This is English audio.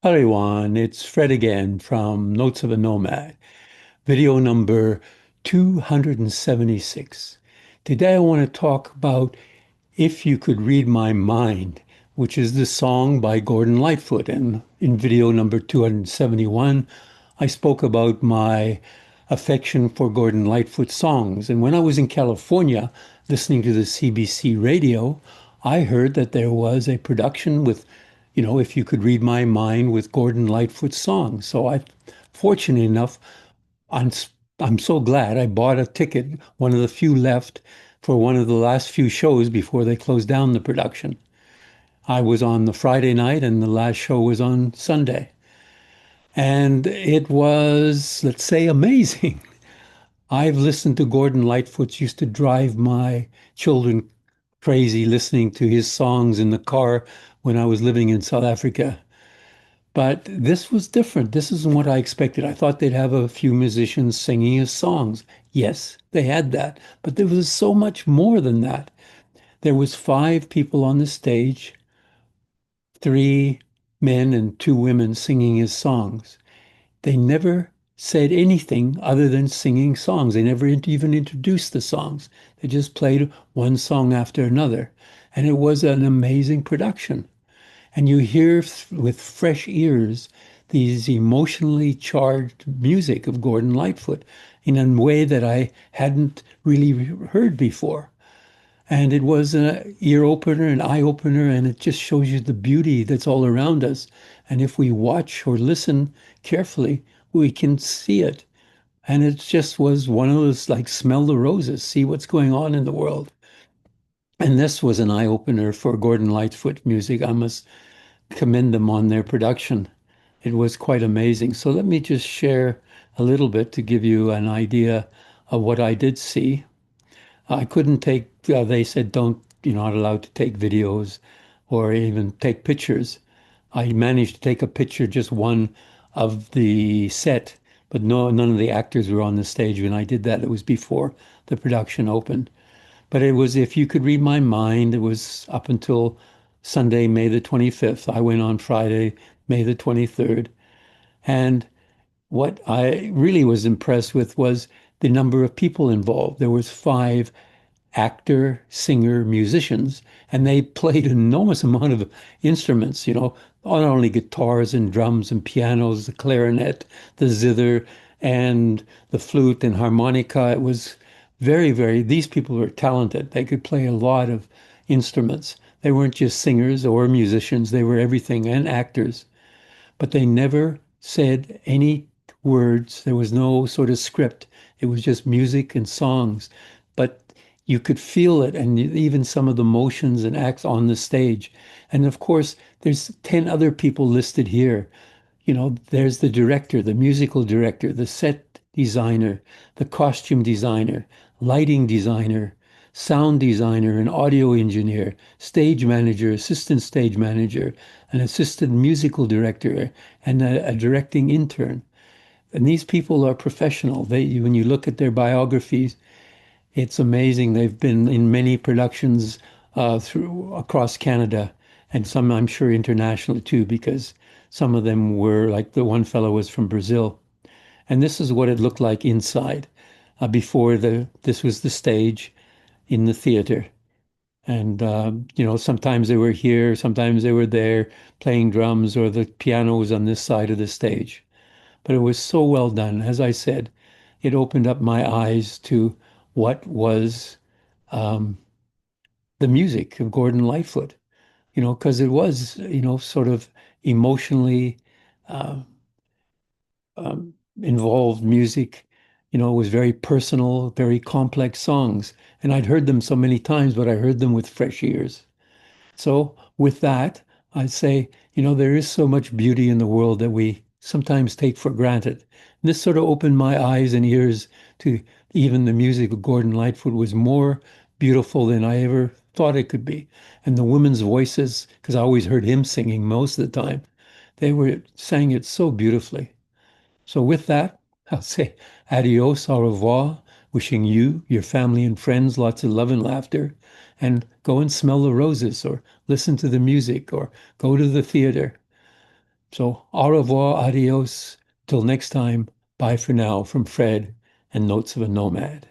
Hello, everyone. It's Fred again from Notes of a Nomad, video number 276. Today, I want to talk about If You Could Read My Mind, which is the song by Gordon Lightfoot. And in video number 271, I spoke about my affection for Gordon Lightfoot songs. And when I was in California listening to the CBC radio, I heard that there was a production with, If You Could Read My Mind with Gordon Lightfoot songs. So fortunate enough, I'm, I'm so glad I bought a ticket, one of the few left, for one of the last few shows before they closed down the production. I was on the Friday night and the last show was on Sunday. And it was, let's say, amazing. I've listened to Gordon Lightfoot, used to drive my children crazy listening to his songs in the car when I was living in South Africa. But this was different. This isn't what I expected. I thought they'd have a few musicians singing his songs. Yes, they had that, but there was so much more than that. There was five people on the stage, three men and two women singing his songs. They never said anything other than singing songs. They never even introduced the songs. They just played one song after another. And it was an amazing production. And you hear with fresh ears these emotionally charged music of Gordon Lightfoot in a way that I hadn't really heard before. And it was an ear opener, an eye opener, and it just shows you the beauty that's all around us. And if we watch or listen carefully, we can see it. And it just was one of those like smell the roses, see what's going on in the world. And this was an eye opener for Gordon Lightfoot music. I must commend them on their production. It was quite amazing. So let me just share a little bit to give you an idea of what I did see. I couldn't take, they said, don't, you're not allowed to take videos or even take pictures. I managed to take a picture, just one of the set, but no, none of the actors were on the stage when I did that. It was before the production opened. But it was, if you could read my mind, it was up until Sunday, May the 25th. I went on Friday, May the 23rd. And what I really was impressed with was the number of people involved. There was five actor, singer, musicians, and they played an enormous amount of instruments, not only guitars and drums and pianos, the clarinet, the zither, and the flute and harmonica. It was these people were talented. They could play a lot of instruments. They weren't just singers or musicians, they were everything and actors, but they never said any words. There was no sort of script. It was just music and songs. But you could feel it, and even some of the motions and acts on the stage. And of course, there's 10 other people listed here. There's the director, the musical director, the set designer, the costume designer, lighting designer, sound designer, an audio engineer, stage manager, assistant stage manager, an assistant musical director, and a directing intern. And these people are professional. When you look at their biographies, it's amazing. They've been in many productions through across Canada, and some I'm sure internationally too, because some of them were like the one fellow was from Brazil. And this is what it looked like inside before this was the stage in the theater. And sometimes they were here, sometimes they were there playing drums, or the piano was on this side of the stage. But it was so well done. As I said, it opened up my eyes to what was um, the music of Gordon Lightfoot, because it was, sort of emotionally uh, involved music. It was very personal, very complex songs. And I'd heard them so many times, but I heard them with fresh ears. So with that, I'd say, there is so much beauty in the world that we sometimes take for granted. And this sort of opened my eyes and ears to even the music of Gordon Lightfoot was more beautiful than I ever thought it could be. And the women's voices, because I always heard him singing most of the time, they were sang it so beautifully. So with that, I'll say adios, au revoir, wishing you, your family and friends lots of love and laughter, and go and smell the roses or listen to the music or go to the theater. So, au revoir, adios. Till next time, bye for now from Fred and Notes of a Nomad.